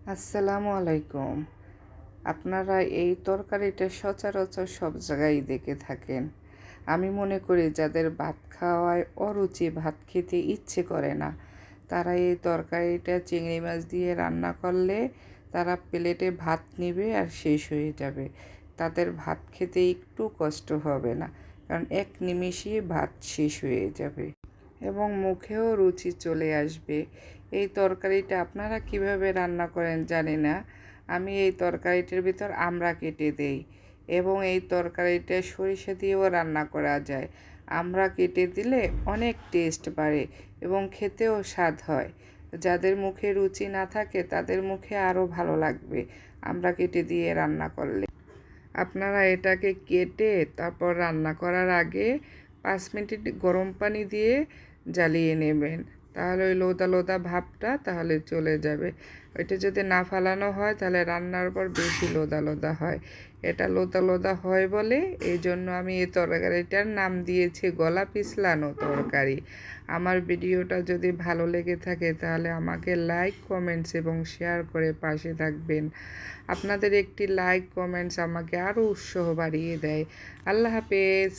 আসসালামু আলাইকুম। আপনারা এই তরকারিটা সচরাচর সব জায়গায় দেখে থাকেন। আমি মনে করি যাদের ভাত খাওয়ায় অরুচি, ভাত খেতে ইচ্ছে করে না, তারা এই তরকারিটা চিংড়ি মাছ দিয়ে রান্না করলে তারা প্লেটে ভাত নিবে আর শেষ হয়ে যাবে। তাদের ভাত খেতে একটু কষ্ট হবে না, কারণ এক নিমেষেই ভাত শেষ হয়ে যাবে এবং মুখেও রুচি চলে আসবে। এই তরকারিটা আপনারা কিভাবে রান্না করেন জানি না। আমি এই তরকারিটার ভিতর আমড়া কেটে দেই এবং এই তরকারিটা সরিষা দিয়েও রান্না করা যায়। আমড়া কেটে দিলে অনেক টেস্ট বাড়ে এবং খেতেও স্বাদ হয়। যাদের মুখে রুচি না থাকে তাদের মুখে আরও ভালো লাগবে আমড়া কেটে দিয়ে রান্না করলে। আপনারা এটাকে কেটে তারপর রান্না করার আগে 5 মিনিট গরম পানি দিয়ে জ্বালিয়ে নেবেন, তাহলে ওই লোদা লোদা ভাবটা তাহলে চলে যাবে। ওইটা যদি না ফালানো হয় তাহলে রান্নার পর বেশি লোদা লোদা হয়। এটা লোদা লোদা হয় বলে এই জন্য আমি এই তরকারিটার নাম দিয়েছি গলা পিছলানো তরকারি। আমার ভিডিওটা যদি ভালো লেগে থাকে তাহলে আমাকে লাইক, কমেন্টস এবং শেয়ার করে পাশে থাকবেন। আপনাদের একটি লাইক, কমেন্টস আমাকে আরও উৎসাহ বাড়িয়ে দেয়। আল্লাহ হাফেজ।